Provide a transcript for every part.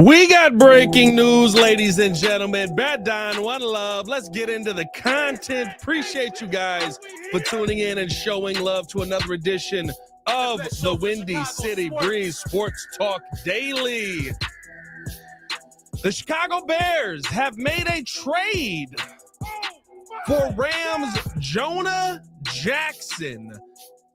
We got breaking news, ladies and gentlemen. Bad Don, one love. Let's get into the content. Appreciate you guys for tuning in and showing love to another edition of the Windy City Breeze Sports Talk Daily. The Chicago Bears have made a trade for Rams Jonah Jackson.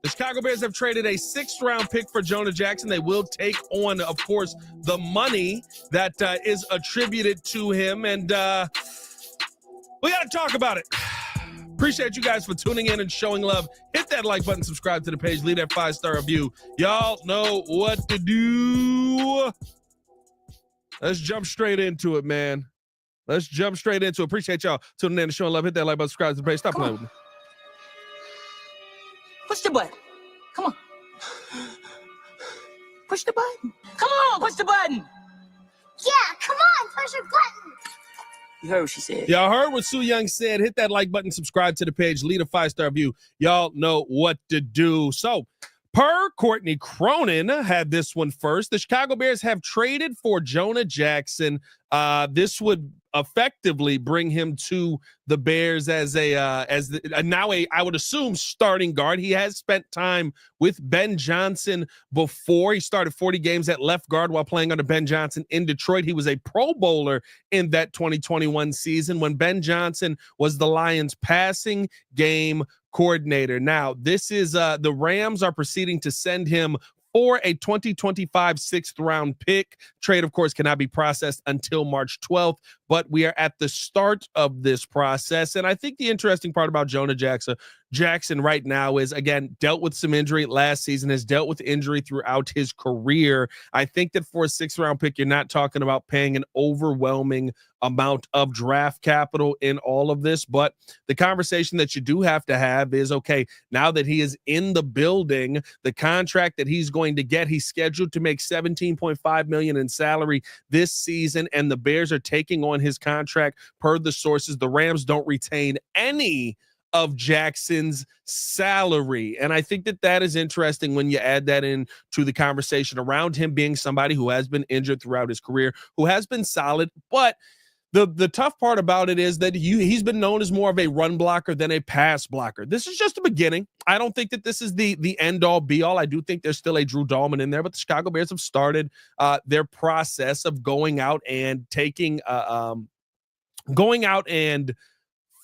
The Chicago Bears have traded a sixth-round pick for Jonah Jackson. They will take on, of course, the money that is attributed to him. And we got to talk about it. Appreciate you guys for tuning in and showing love. Hit that like button, subscribe to the page, leave that 5-star review. Y'all know what to do. Let's jump straight into it, man. Let's jump straight into it. Appreciate y'all tuning in and showing love. Hit that like button, subscribe to the page. Stop playing with me. Push the button. Come on. Push the button. Come on, push the button. Yeah, come on, push your button. You heard what she said. Y'all heard what Sue Young said. Hit that like button, subscribe to the page, leave a 5-star review. Y'all know what to do. So, per Courtney Cronin had this one first. The Chicago Bears have traded for Jonah Jackson. This would effectively bring him to the Bears as I would assume starting guard. He has spent time with Ben Johnson before. He started 40 games at left guard while playing under Ben Johnson in Detroit. He was a Pro Bowler in that 2021 season when Ben Johnson was the Lions passing game coordinator. Now, this is the Rams are proceeding to send him for a 2025 sixth-round pick. Trade, of course, cannot be processed until March 12th, but we are at the start of this process. And I think the interesting part about Jonah Jackson right now is, again, dealt with some injury last season, has dealt with injury throughout his career. I think that for a sixth-round pick, you're not talking about paying an overwhelming amount of draft capital in all of this, but the conversation that you do have to have is, okay, now that he is in the building, the contract that he's going to get, he's scheduled to make $17.5 million in salary this season, and the Bears are taking on his contract. Per the sources, the Rams don't retain any of Jackson's salary. And I think that that is interesting when you add that in to the conversation around him being somebody who has been injured throughout his career, who has been solid, but the tough part about it is that he's been known as more of a run blocker than a pass blocker. This is just the beginning. I don't think that this is the end-all, be-all. I do think there's still a Drew Dahlman in there, but the Chicago Bears have started their process of going out and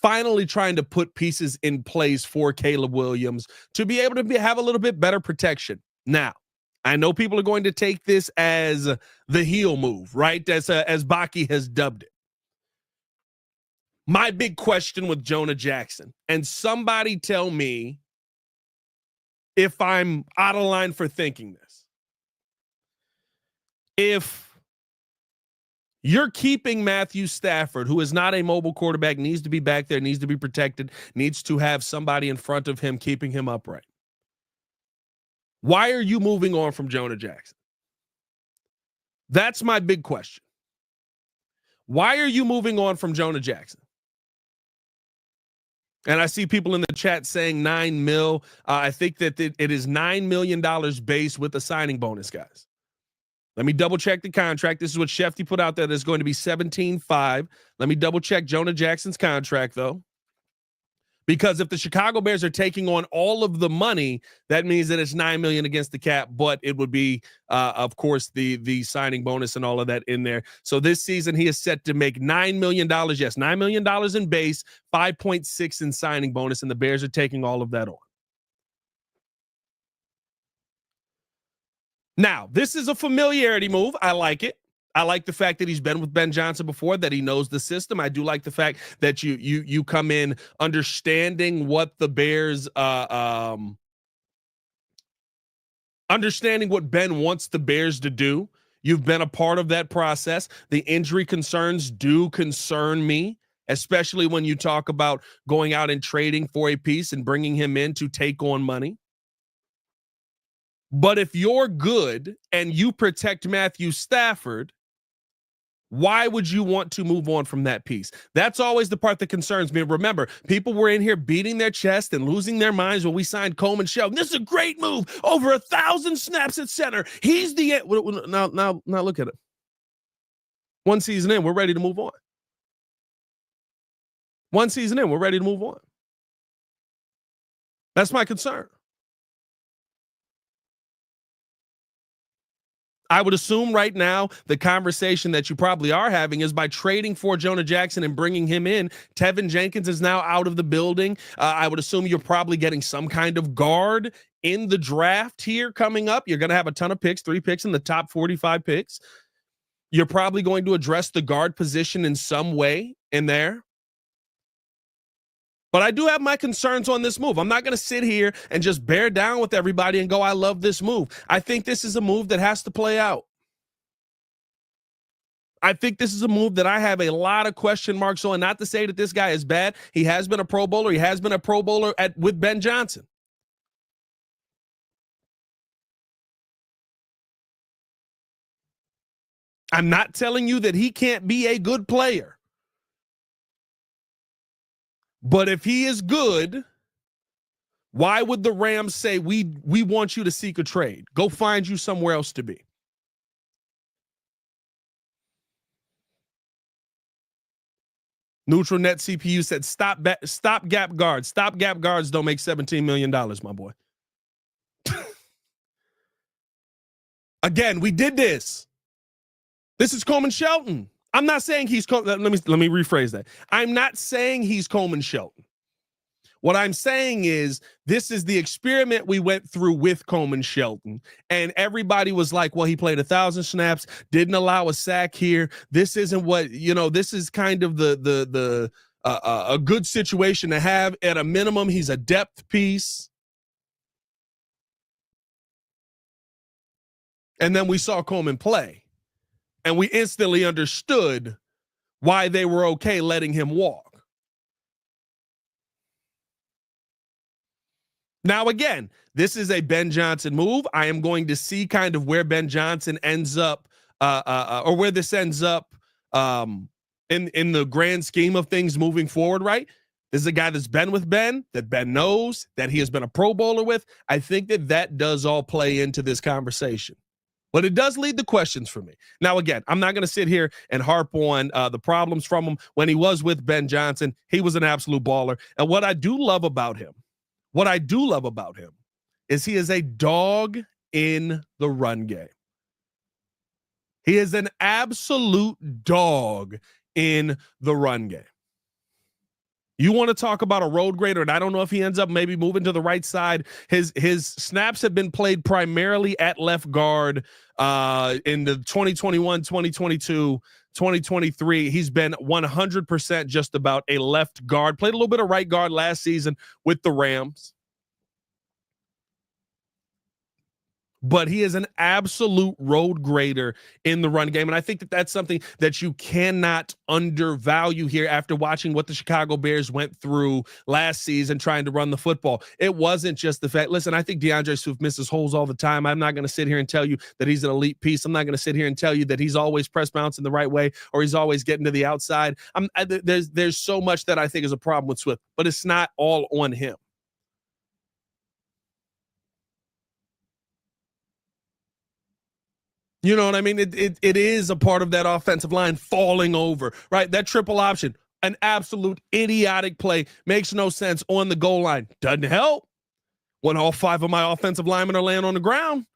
finally trying to put pieces in place for Caleb Williams to be able to have a little bit better protection. Now, I know people are going to take this as the heel move, right? As Baki has dubbed it. My big question with Jonah Jackson, and somebody tell me if I'm out of line for thinking this. If you're keeping Matthew Stafford, who is not a mobile quarterback, needs to be back there, needs to be protected, needs to have somebody in front of him keeping him upright, why are you moving on from Jonah Jackson? That's my big question. Why are you moving on from Jonah Jackson? And I see people in the chat saying $9 million. I think that it is $9 million base with a signing bonus, guys. Let me double check the contract. This is what Shefty put out there. There's going to be 17.5. Let me double check Jonah Jackson's contract, though. Because if the Chicago Bears are taking on all of the money, that means that it's $9 million against the cap, but it would be, of course, the signing bonus and all of that in there. So this season, he is set to make $9 million. Yes, $9 million in base, 5.6 in signing bonus, and the Bears are taking all of that on. Now, this is a familiarity move. I like it. I like the fact that he's been with Ben Johnson before, that he knows the system. I do like the fact that you come in understanding what the Bears, understanding what Ben wants the Bears to do. You've been a part of that process. The injury concerns do concern me, especially when you talk about going out and trading for a piece and bringing him in to take on money. But if you're good and you protect Matthew Stafford, why would you want to move on from that piece? That's always the part that concerns me. Remember, people were in here beating their chest and losing their minds when we signed Coleman Shelton. This is a great move. Over 1,000 snaps at center. He's the now look at it. One season in, we're ready to move on. One season in, we're ready to move on. That's my concern. I would assume right now the conversation that you probably are having is by trading for Jonah Jackson and bringing him in. Tevin Jenkins is now out of the building. I would assume you're probably getting some kind of guard in the draft here coming up. You're going to have a ton of picks, 3 picks in the top 45 picks. You're probably going to address the guard position in some way in there. But I do have my concerns on this move. I'm not going to sit here and just bear down with everybody and go, I love this move. I think this is a move that has to play out. I think this is a move that I have a lot of question marks on. Not to say that this guy is bad. He has been a Pro Bowler. He has been a Pro Bowler with Ben Johnson. I'm not telling you that he can't be a good player. But if he is good, why would the Rams say, we want you to seek a trade? Go find you somewhere else to be. Neutral Net CPU said, stop gap guards. Stop gap guards don't make $17 million, my boy. Again, we did this. This is Coleman Shelton. I'm not saying he's let me rephrase that. I'm not saying he's Coleman Shelton. What I'm saying is this is the experiment we went through with Coleman Shelton, and everybody was like, well, he played 1,000 snaps, didn't allow a sack here. This isn't what, this is kind of a good situation to have. At a minimum, he's a depth piece. And then we saw Coleman play, and we instantly understood why they were okay letting him walk. Now, again, this is a Ben Johnson move. I am going to see kind of where Ben Johnson ends up, or where this ends up in the grand scheme of things moving forward, right? This is a guy that's been with Ben, that Ben knows, that he has been a Pro Bowler with. I think that does all play into this conversation. But it does lead to questions for me. Now, again, I'm not going to sit here and harp on the problems from him. When he was with Ben Johnson, he was an absolute baller. And what I do love about him is he is a dog in the run game. He is an absolute dog in the run game. You want to talk about a road grader, and I don't know if he ends up maybe moving to the right side. His snaps have been played primarily at left guard in the 2021, 2022, 2023. He's been 100% just about a left guard. Played a little bit of right guard last season with the Rams. But he is an absolute road grader in the run game. And I think that's something that you cannot undervalue here after watching what the Chicago Bears went through last season trying to run the football. It wasn't just the fact, listen, I think DeAndre Swift misses holes all the time. I'm not going to sit here and tell you that he's an elite piece. I'm not going to sit here and tell you that he's always press bouncing the right way or he's always getting to the outside. There's so much that I think is a problem with Swift, but it's not all on him. You know what I mean? It is a part of that offensive line falling over, right? That triple option, an absolute idiotic play, makes no sense on the goal line. Doesn't help when all 5 of my offensive linemen are laying on the ground.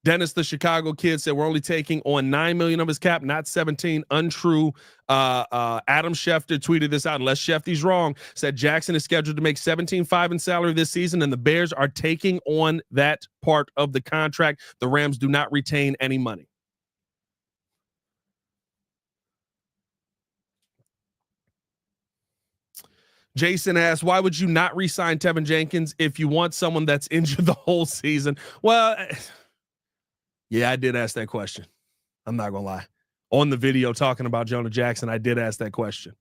Dennis, the Chicago kid, said we're only taking on $9 million of his cap, not 17. Untrue. Adam Schefter tweeted this out. Unless Schefter's wrong, said Jackson is scheduled to make $17.5 in salary this season, and the Bears are taking on that part of the contract. The Rams do not retain any money. Jason asked, why would you not re-sign Tevin Jenkins if you want someone that's injured the whole season? Well, yeah, I did ask that question. I'm not going to lie. On the video talking about Jonah Jackson, I did ask that question.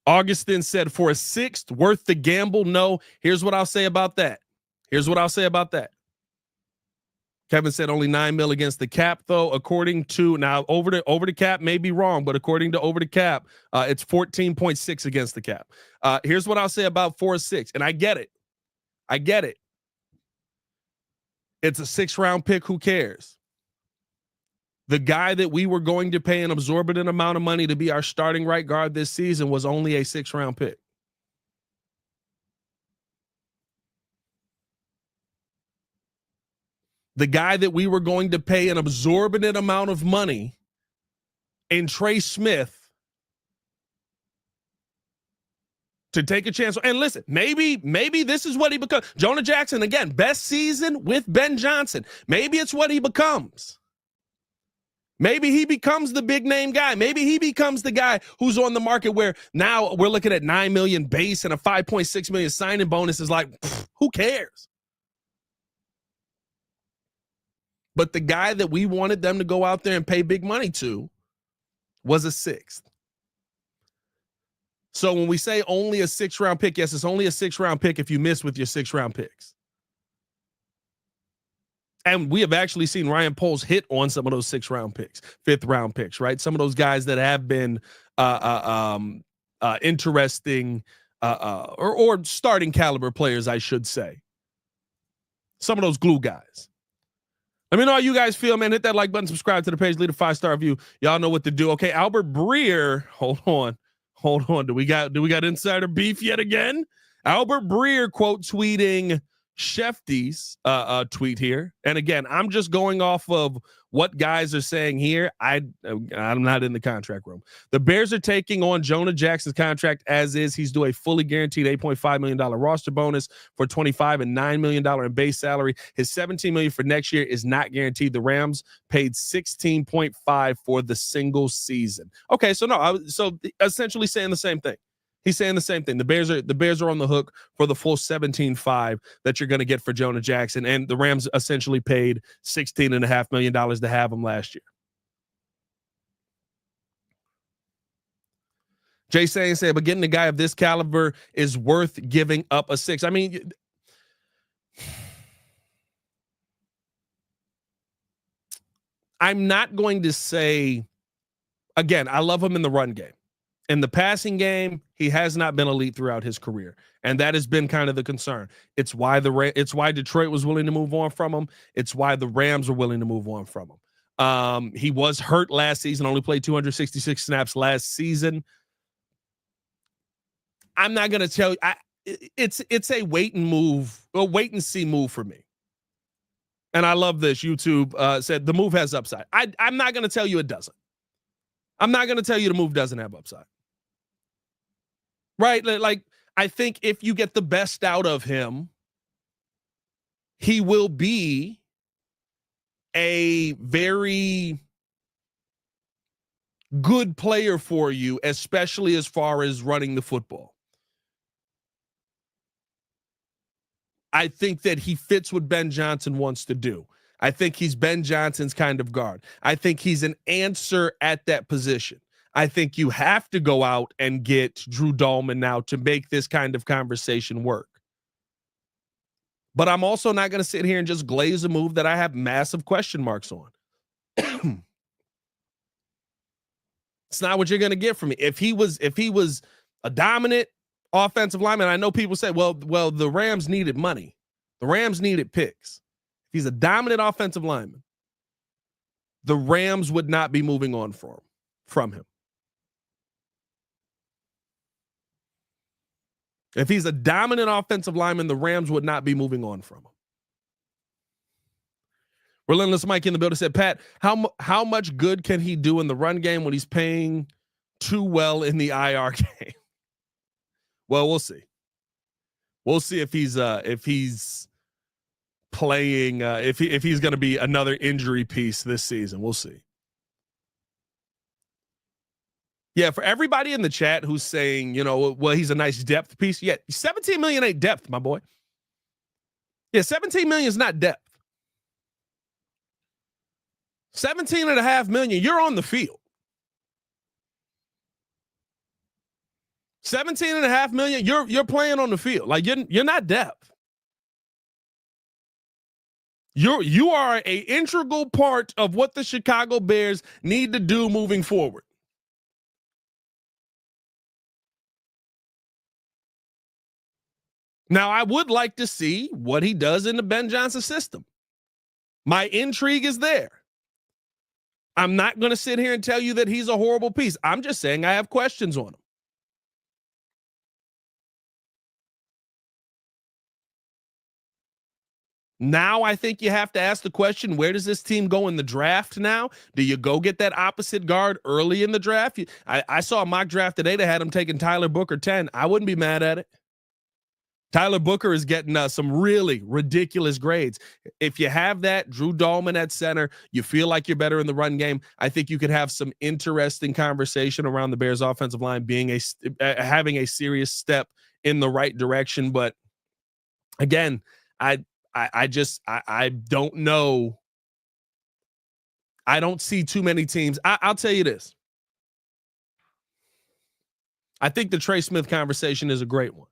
Augustin said, for a 6th, worth the gamble? No. Here's what I'll say about that. Kevin said only $9 million against the cap, though. According to now, over the cap may be wrong, but according to over the cap, it's 14.6 against the cap. Here's what I'll say about 4 or 6, and I get it. It's a 6th-round pick. Who cares? The guy that we were going to pay an exorbitant amount of money to be our starting right guard this season was only a 6th-round pick. The guy that we were going to pay an exorbitant amount of money in Trey Smith to take a chance. And listen, maybe this is what he becomes. Jonah Jackson, again, best season with Ben Johnson. Maybe it's what he becomes. Maybe he becomes the big name guy. Maybe he becomes the guy who's on the market where now we're looking at $9 million base and a $5.6 million signing bonus is like, who cares? But the guy that we wanted them to go out there and pay big money to was a 6th. So when we say only a 6th-round pick, yes, it's only a 6th-round pick if you miss with your 6th-round picks. And we have actually seen Ryan Poles hit on some of those 6th-round picks, 5th-round picks, right? Some of those guys that have been interesting or starting caliber players, I should say. Some of those glue guys. Let me know how you guys feel, man. Hit that like button, subscribe to the page, leave a 5-star review. Y'all know what to do. Okay, Albert Breer, hold on. Do we got insider beef yet again? Albert Breer quote tweeting Shefty's tweet here. And again, I'm just going off of what guys are saying here. I'm not in the contract room. The Bears are taking on Jonah Jackson's contract as is. He's due a fully guaranteed $8.5 million roster bonus for $25 and $9 million in base salary. His $17 million for next year is not guaranteed. The Rams paid $16.5 for the single season. Okay, so essentially saying the same thing. He's saying the same thing. The Bears are on the hook for the full $17.5 that you're going to get for Jonah Jackson, and the Rams essentially paid $16.5 million to have him last year. Jay Saying said, but getting a guy of this caliber is worth giving up a 6. I mean, I'm not going to say, again, I love him in the run game. In the passing game, he has not been elite throughout his career, and that has been kind of the concern. It's why Detroit was willing to move on from him. It's why the Rams were willing to move on from him. He was hurt last season, only played 266 snaps last season. I'm not going to tell you. It's a wait and see move for me. And I love this. YouTube said the move has upside. I'm not going to tell you it doesn't. I'm not going to tell you the move doesn't have upside. Right? Like, I think if you get the best out of him, he will be a very good player for you, especially as far as running the football. I think that he fits what Ben Johnson wants to do. I think he's Ben Johnson's kind of guard. I think he's an answer at that position. I think you have to go out and get Drew Dahlman now to make this kind of conversation work. But I'm also not going to sit here and just glaze a move that I have massive question marks on. It's not what you're going to get from me. If he was a dominant offensive lineman, I know people say, well, the Rams needed money. The Rams needed picks. If he's a dominant offensive lineman, the Rams would not be moving on from him. If he's a dominant offensive lineman, the Rams would not be moving on from him. Relentless Mike in the building said, Pat, how much good can he do in the run game when he's paying too well in the IR game? Well, we'll see. We'll see if he's playing if he's going to be another injury piece this season. We'll see. Yeah, for everybody in the chat who's saying, well, he's a nice depth piece. Yeah, 17 million ain't depth, my boy. Yeah, 17 million is not depth. 17.5 million, you're on the field. 17.5 million, you're playing on the field. Like you're not depth. You are an integral part of what the Chicago Bears need to do moving forward. Now, I would like to see what he does in the Ben Johnson system. My intrigue is there. I'm not going to sit here and tell you that he's a horrible piece. I'm just saying I have questions on him. Now I think you have to ask the question, where does this team go in the draft now? Do you go get that opposite guard early in the draft? I saw a mock draft today that had him taking Tyler Booker 10. I wouldn't be mad at it. Tyler Booker is getting some really ridiculous grades. If you have that, Drew Dahlman at center, you feel like you're better in the run game. I think you could have some interesting conversation around the Bears offensive line being having a serious step in the right direction. But again, I don't know. I don't see too many teams. I'll tell you this. I think the Trey Smith conversation is a great one.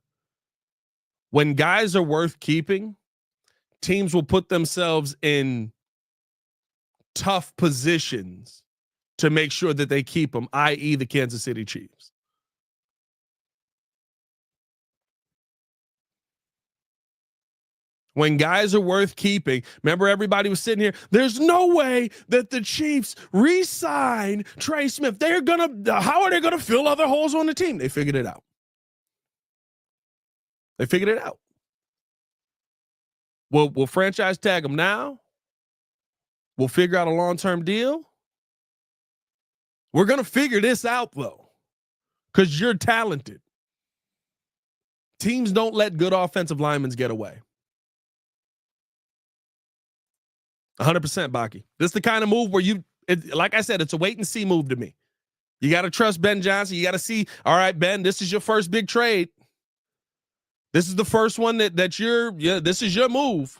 When guys are worth keeping, teams will put themselves in tough positions to make sure that they keep them, i.e. the Kansas City Chiefs. When guys are worth keeping, remember everybody was sitting here, there's no way that the Chiefs re-sign Trey Smith. How are they gonna fill other holes on the team? They figured it out. We'll franchise tag him now. We'll figure out a long-term deal. We're going to figure this out, though, because you're talented. Teams don't let good offensive linemen get away. 100%, Baki. This is the kind of move where like I said, it's a wait-and-see move to me. You got to trust Ben Johnson. You got to see, all right, Ben, this is your first big trade. This is the first one that this is your move.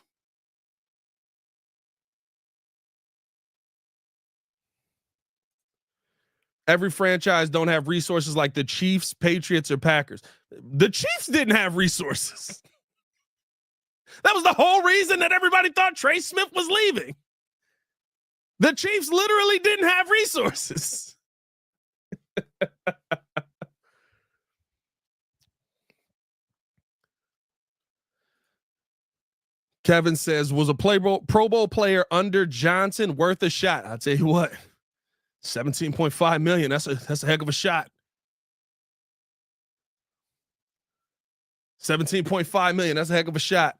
Every franchise don't have resources like the Chiefs, Patriots, or Packers. The Chiefs didn't have resources. That was the whole reason that everybody thought Trey Smith was leaving. The Chiefs literally didn't have resources. Kevin says, was a Pro Bowl player under Johnson worth a shot? I'll tell you what, $17.5 million. That's a heck of a shot. $17.5 million. That's a heck of a shot.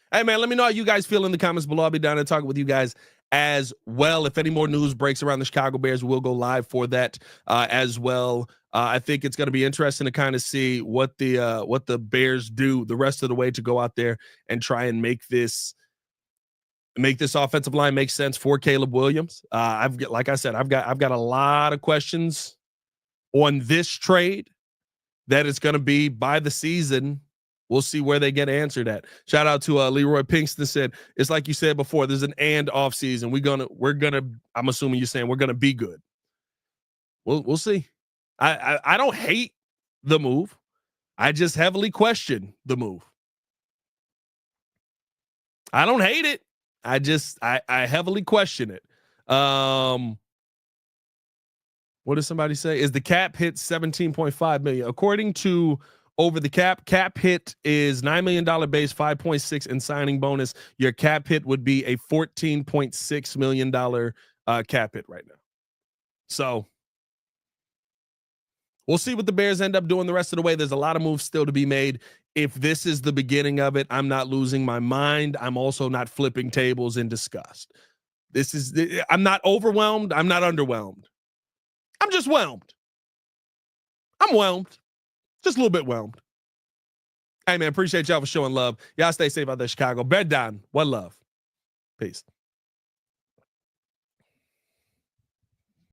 Hey man, let me know how you guys feel in the comments below. I'll be down there talking with you guys as well. If any more news breaks around the Chicago Bears, we'll go live for that as well. I think it's going to be interesting to kind of see what the Bears do the rest of the way to go out there and try and make this offensive line make sense for Caleb Williams. Like I said, I've got a lot of questions on this trade that it's going to be by the season. We'll see where they get answered at. Shout out to Leroy Pinkston said, it's like you said before, there's an and off season. We're gonna, I'm assuming you're saying we're gonna be good. We'll see. I don't hate the move. I just heavily question the move. I don't hate it. I heavily question it. What does somebody say? Is the cap hit 17.5 million? According to Over the Cap hit is $9 million base, 5.6 in signing bonus. Your cap hit would be a $14.6 million cap hit right now. So we'll see what the Bears end up doing the rest of the way. There's a lot of moves still to be made. If this is the beginning of it, I'm not losing my mind. I'm also not flipping tables in disgust. I'm not overwhelmed. I'm not underwhelmed. I'm just whelmed. I'm whelmed. Just a little bit whelmed. Hey, man, appreciate y'all for showing love. Y'all stay safe out there, Chicago. Bed down. One love. Peace.